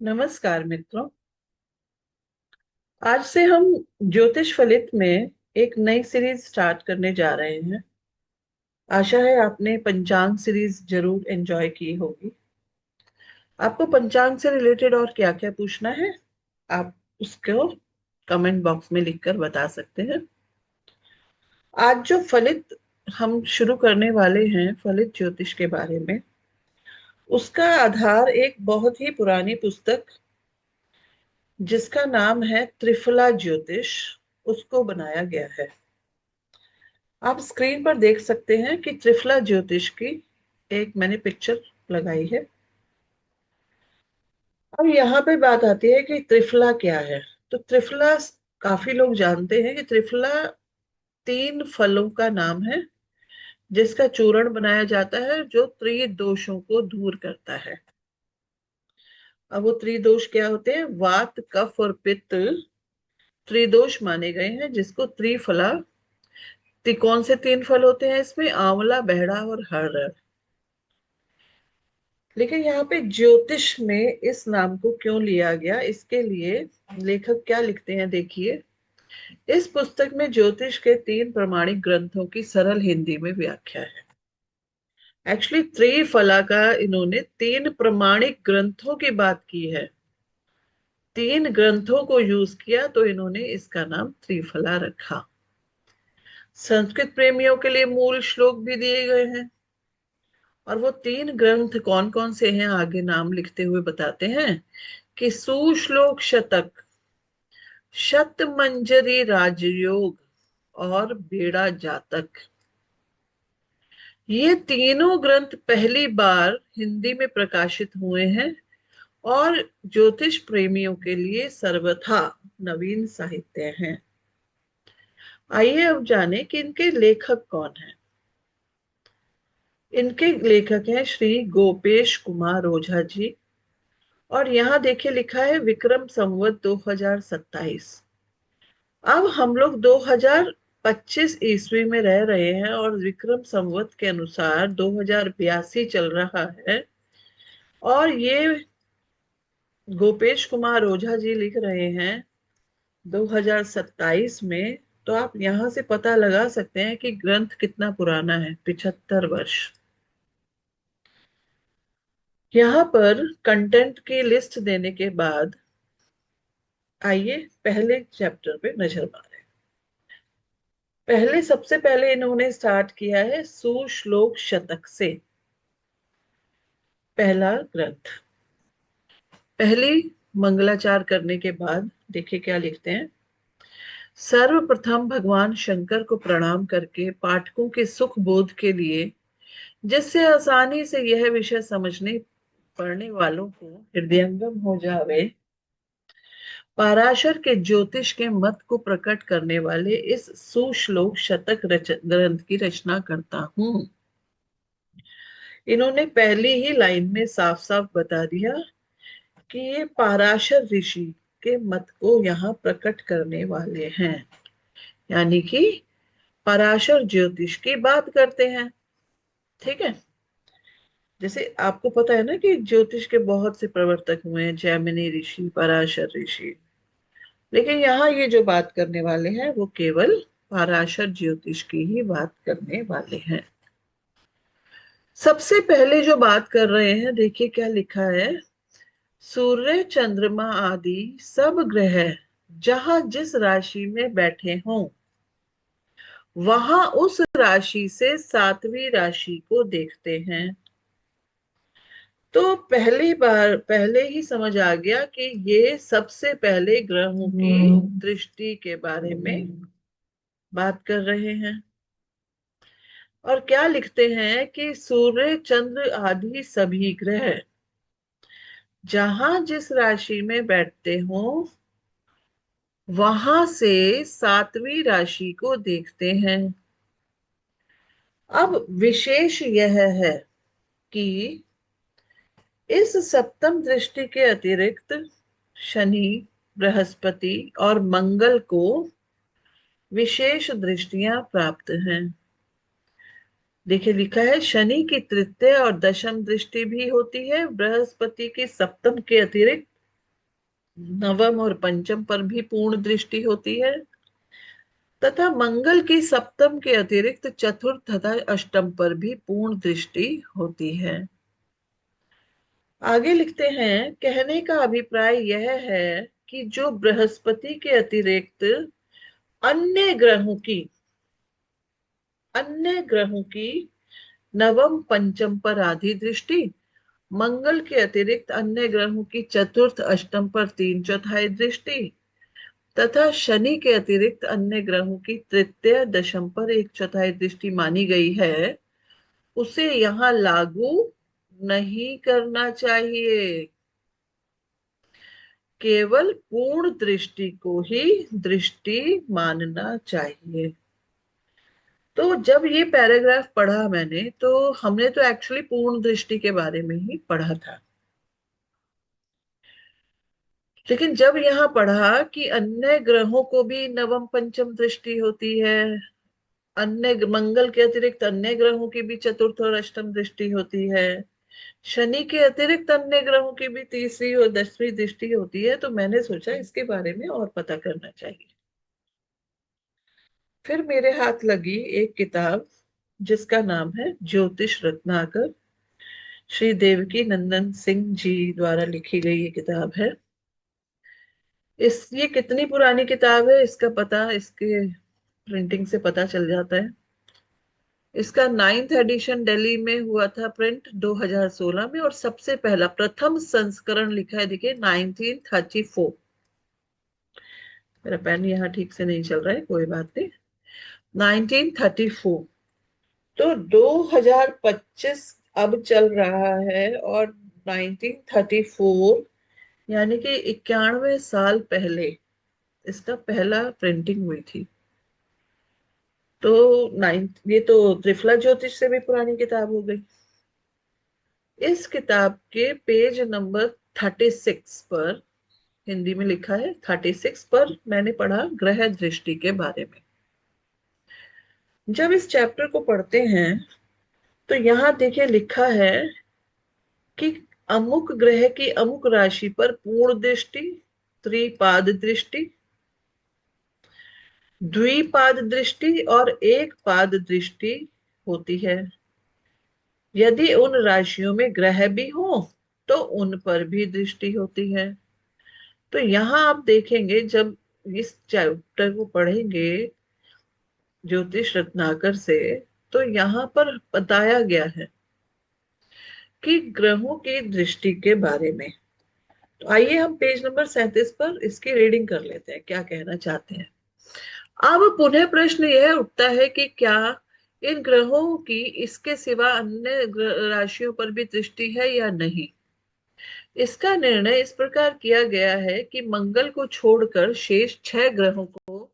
नमस्कार मित्रों। आज से हम ज्योतिष फलित में एक नई सीरीज स्टार्ट करने जा रहे हैं। आशा है आपने पंचांग सीरीज जरूर एंजॉय की होगी। आपको पंचांग से रिलेटेड और क्या क्या पूछना है, आप उसको कमेंट बॉक्स में लिखकर बता सकते हैं। आज जो फलित हम शुरू करने वाले हैं, फलित ज्योतिष के बारे में, उसका आधार एक बहुत ही पुरानी पुस्तक जिसका नाम है त्रिफला ज्योतिष, उसको बनाया गया है। आप स्क्रीन पर देख सकते हैं कि त्रिफला ज्योतिष की एक मैंने पिक्चर लगाई है। अब यहाँ पे बात आती है कि त्रिफला क्या है। तो त्रिफला, काफी लोग जानते हैं कि त्रिफला तीन फलों का नाम है जिसका चूर्ण बनाया जाता है, जो त्रिदोषों को दूर करता है। अब वो त्रिदोष क्या होते हैं? वात, कफ और पित्त त्रिदोष माने गए हैं, जिसको त्रिफला, कौन से तीन फल होते हैं इसमें? आंवला, बहड़ा और हरड़। लेकिन यहाँ पे ज्योतिष में इस नाम को क्यों लिया गया, इसके लिए लेखक क्या लिखते हैं देखिए। इस पुस्तक में ज्योतिष के तीन प्रमाणिक ग्रंथों की सरल हिंदी में व्याख्या है। एक्चुअली त्रिफला का इन्होंने तीन प्रमाणिक ग्रंथों की बात की है, तीन ग्रंथों को यूज किया, तो इन्होंने इसका नाम त्रिफला रखा। संस्कृत प्रेमियों के लिए मूल श्लोक भी दिए गए हैं, और वो तीन ग्रंथ कौन कौन से हैं आगे नाम लिखते हुए बताते हैं कि सुश्लोक शतक, शतमंजरी राजयोग और बेड़ा जातक। ये तीनों ग्रंथ पहली बार हिंदी में प्रकाशित हुए हैं और ज्योतिष प्रेमियों के लिए सर्वथा नवीन साहित्य हैं। आइए अब जाने कि इनके लेखक कौन हैं। इनके लेखक हैं श्री गोपेश कुमार ओझा जी, और यहां देखिए लिखा है विक्रम संवत 2027। अब हम लोग 2025 ईस्वी में रह रहे हैं और विक्रम संवत के अनुसार 2082 चल रहा है। और ये गोपेश कुमार ओझा जी लिख रहे हैं 2027 में। तो आप यहां से पता लगा सकते हैं कि ग्रंथ कितना पुराना है, 75 वर्ष। यहाँ पर कंटेंट की लिस्ट देने के बाद आइए पहले चैप्टर पे नजर मारें। सबसे पहले इन्होंने स्टार्ट किया है सुश्लोक शतक से। पहला ग्रंथ, पहली मंगलाचार करने के बाद देखिए क्या लिखते हैं। सर्वप्रथम भगवान शंकर को प्रणाम करके पाठकों के सुख बोध के लिए, जिससे आसानी से यह विषय समझने पढ़ने वालों को हृदयंगम हो जावे, पाराशर के ज्योतिष के मत को प्रकट करने वाले इस सुश्लोक शतक ग्रंथ की रचना करता हूं। इन्होंने पहली ही लाइन में साफ साफ बता दिया कि ये पाराशर ऋषि के मत को यहाँ प्रकट करने वाले हैं, यानी कि पराशर ज्योतिष की बात करते हैं। ठीक है। जैसे आपको पता है ना कि ज्योतिष के बहुत से प्रवर्तक हुए हैं, जैमिनी ऋषि, पराशर ऋषि। लेकिन यहाँ ये जो बात करने वाले हैं वो केवल पराशर ज्योतिष की ही बात करने वाले हैं। सबसे पहले जो बात कर रहे हैं देखिए क्या लिखा है। सूर्य, चंद्रमा आदि सब ग्रह जहां जिस राशि में बैठे हों, वहां उस राशि से सातवीं राशि को देखते हैं। तो पहली बार पहले ही समझ आ गया कि ये सबसे पहले ग्रहों की दृष्टि के बारे में बात कर रहे हैं। और क्या लिखते हैं कि सूर्य, चंद्र आदि सभी ग्रह जहां जिस राशि में बैठते हो, वहां से सातवीं राशि को देखते हैं। अब विशेष यह है कि इस सप्तम दृष्टि के अतिरिक्त शनि, बृहस्पति और मंगल को विशेष दृष्टियां प्राप्त हैं। देखिए लिखा है शनि की तृतीय और दशम दृष्टि भी होती है, बृहस्पति की सप्तम के अतिरिक्त नवम और पंचम पर भी पूर्ण दृष्टि होती है, तथा मंगल की सप्तम के अतिरिक्त चतुर्थ तथा अष्टम पर भी पूर्ण दृष्टि होती है। आगे लिखते हैं, कहने का अभिप्राय यह है कि जो बृहस्पति के अतिरिक्त अन्य ग्रहों की अन्य ग्रहों की नवम पंचम पर आधी दृष्टि, मंगल के अतिरिक्त अन्य ग्रहों की चतुर्थ अष्टम पर तीन चौथाई दृष्टि तथा शनि के अतिरिक्त अन्य ग्रहों की तृतीय दशम पर एक चौथाई दृष्टि मानी गई है, उसे यहां लागू नहीं करना चाहिए। केवल पूर्ण दृष्टि को ही दृष्टि मानना चाहिए। तो जब ये पैराग्राफ पढ़ा मैंने, तो हमने तो एक्चुअली पूर्ण दृष्टि के बारे में ही पढ़ा था, लेकिन जब यहाँ पढ़ा कि अन्य ग्रहों को भी नवम पंचम दृष्टि होती है, अन्य मंगल के अतिरिक्त अन्य ग्रहों की भी चतुर्थ और अष्टम दृष्टि होती है, शनि के अतिरिक्त अन्य ग्रहों की भी तीसरी और दसवीं दृष्टि होती है, तो मैंने सोचा इसके बारे में और पता करना चाहिए। फिर मेरे हाथ लगी एक किताब जिसका नाम है ज्योतिष रत्नाकर, श्री देवकी नंदन सिंह जी द्वारा लिखी गई ये किताब है। ये कितनी पुरानी किताब है इसका पता इसके प्रिंटिंग से पता चल जाता है। इसका 9th एडिशन दिल्ली में हुआ था प्रिंट 2016 में, और सबसे पहला प्रथम संस्करण लिखा है, देखिए 1934। मेरा पेन यहाँ ठीक से नहीं चल रहा है, कोई बात नहीं। 1934। तो 2025 अब चल रहा है, और 1934 यानी कि 91 साल पहले इसका पहला प्रिंटिंग हुई थी। तो ये तो त्रिफला ज्योतिष से भी पुरानी किताब हो गई। इस किताब के पेज नंबर 36 पर, हिंदी में लिखा है 36 पर, मैंने पढ़ा ग्रह दृष्टि के बारे में। जब इस चैप्टर को पढ़ते हैं तो यहाँ देखिए लिखा है कि अमुक ग्रह की अमुक राशि पर पूर्ण दृष्टि, त्रिपाद दृष्टि, द्विपाद दृष्टि और एक पाद दृष्टि होती है। यदि उन राशियों में ग्रह भी हो तो उन पर भी दृष्टि होती है। तो यहां आप देखेंगे, जब इस चैप्टर को पढ़ेंगे ज्योतिष रत्नाकर से, तो यहाँ पर बताया गया है कि ग्रहों की दृष्टि के बारे में। तो आइए हम पेज नंबर 37 पर इसकी रीडिंग कर लेते हैं, क्या कहना चाहते हैं। अब पुनः प्रश्न यह उठता है कि क्या इन ग्रहों की इसके सिवा अन्य राशियों पर भी दृष्टि है या नहीं। इसका निर्णय इस प्रकार किया गया है कि मंगल को छोड़कर शेष 6 ग्रहों को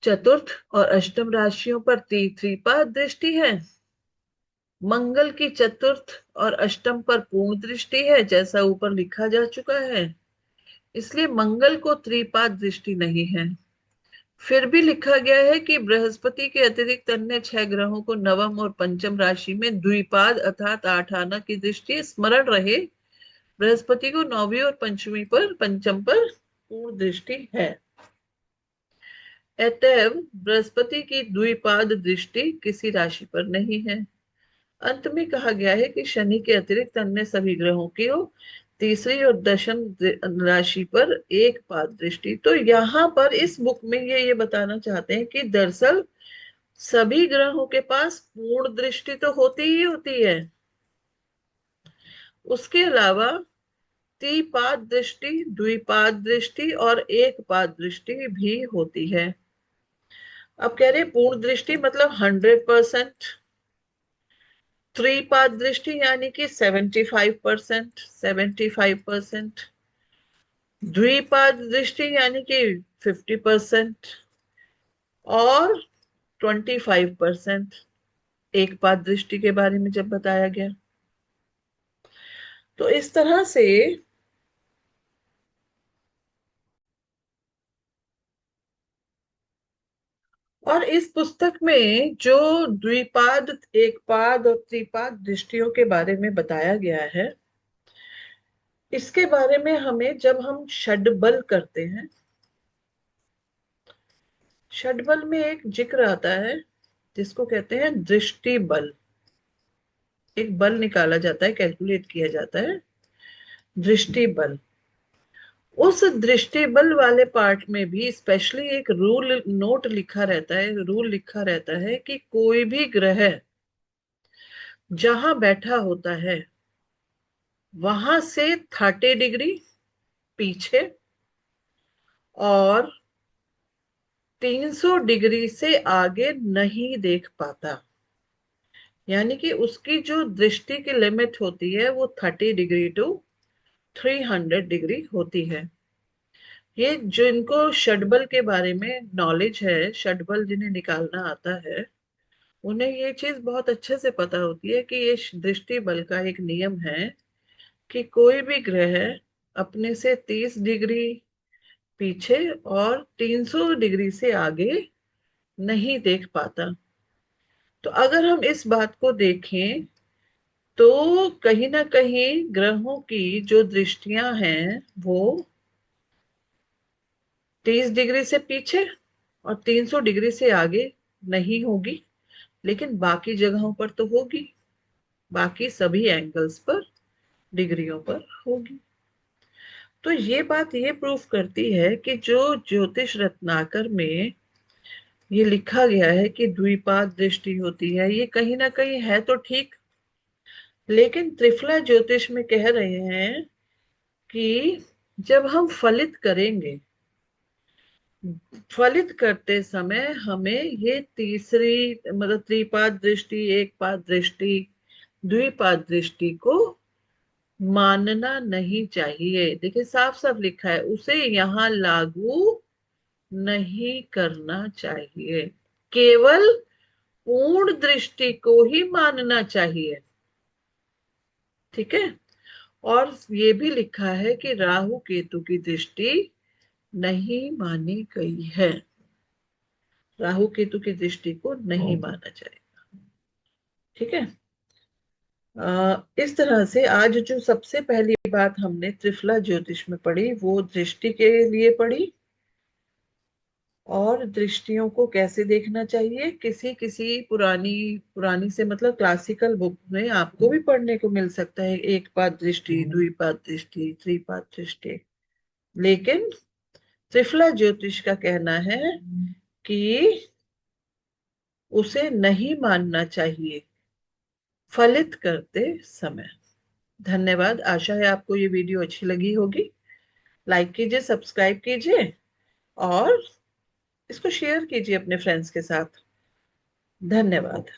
चतुर्थ और अष्टम राशियों पर त्रिपाद दृष्टि है। मंगल की चतुर्थ और अष्टम पर पूर्ण दृष्टि है, जैसा ऊपर लिखा जा चुका है, इसलिए मंगल को त्रिपाद दृष्टि नहीं है। फिर भी लिखा गया है कि बृहस्पति के अतिरिक्त अन्य 6 ग्रहों को नवम और पंचम राशि में द्विपाद अर्थात 8 आना की दृष्टि, स्मरण रहे बृहस्पति को नौवीं और पंचम पर पूर्ण दृष्टि है। अतएव बृहस्पति की द्विपाद दृष्टि किसी राशि पर नहीं है। अंत में कहा गया है कि शनि के अतिरिक्त अन्य सभी ग्रहों की तीसरी और दशम राशि पर एक पाद दृष्टि। तो यहाँ पर इस बुक में ये बताना चाहते हैं कि दरअसल सभी ग्रहों के पास पूर्ण दृष्टि तो होती ही होती है, उसके अलावा त्रिपाद दृष्टि, द्विपाद दृष्टि और एक पाद दृष्टि भी होती है। अब कह रहे पूर्ण दृष्टि मतलब 100%, त्रिपाद दृष्टि यानी कि 75%, द्विपाद दृष्टि यानी कि 50% और 25% एक पाद दृष्टि के बारे में जब बताया गया। तो इस तरह से और इस पुस्तक में जो द्विपाद, एक पाद और त्रिपाद दृष्टियों के बारे में बताया गया है, इसके बारे में हमें जब हम षडबल करते हैं, षडबल में एक जिक्र आता है जिसको कहते हैं दृष्टि बल। एक बल निकाला जाता है, कैलकुलेट किया जाता है, दृष्टि बल। उस दृष्टि बल वाले पार्ट में भी स्पेशली एक रूल नोट लिखा रहता है, रूल लिखा रहता है कि कोई भी ग्रह जहां बैठा होता है वहां से 30 डिग्री पीछे और 300 डिग्री से आगे नहीं देख पाता। यानी कि उसकी जो दृष्टि की लिमिट होती है वो 30 डिग्री टू 300 डिग्री होती है। ये जो इनको षडबल के बारे में नॉलेज है, षडबल जिन्हें निकालना आता है, उन्हें ये चीज बहुत अच्छे से पता होती है कि ये दृष्टि बल का एक नियम है कि कोई भी ग्रह अपने से 30 डिग्री पीछे और 300 डिग्री से आगे नहीं देख पाता। तो अगर हम इस बात को देखें तो कहीं ना कहीं ग्रहों की जो दृष्टियां हैं वो 30 डिग्री से पीछे और 300 डिग्री से आगे नहीं होगी, लेकिन बाकी जगहों पर तो होगी, बाकी सभी एंगल्स पर, डिग्रियों पर होगी। तो ये बात ये प्रूफ करती है कि जो ज्योतिष रत्नाकर में ये लिखा गया है कि द्विपाद दृष्टि होती है, ये कहीं ना कहीं है तो ठीक, लेकिन त्रिफला ज्योतिष में कह रहे हैं कि जब हम फलित करेंगे, फलित करते समय हमें ये तीसरी मतलब त्रिपाद दृष्टि, एक पाद दृष्टि, द्विपाद दृष्टि को मानना नहीं चाहिए। देखिए साफ साफ लिखा है, उसे यहां लागू नहीं करना चाहिए, केवल पूर्ण दृष्टि को ही मानना चाहिए। ठीक है। और ये भी लिखा है कि राहु केतु की दृष्टि नहीं मानी गई है, राहु केतु की दृष्टि को नहीं माना जाएगा। ठीक है। इस तरह से आज जो सबसे पहली बात हमने त्रिफला ज्योतिष में पढ़ी वो दृष्टि के लिए पढ़ी, और दृष्टियों को कैसे देखना चाहिए। किसी किसी पुरानी पुरानी से मतलब क्लासिकल बुक में आपको भी पढ़ने को मिल सकता है, एक पाद दृष्टि, द्विपाद दृष्टि, त्रिपाद दृष्टि, लेकिन त्रिफला ज्योतिष का कहना है कि उसे नहीं मानना चाहिए फलित करते समय। धन्यवाद। आशा है आपको ये वीडियो अच्छी लगी होगी। लाइक कीजिए, सब्सक्राइब कीजिए और इसको शेयर कीजिए अपने फ्रेंड्स के साथ। धन्यवाद।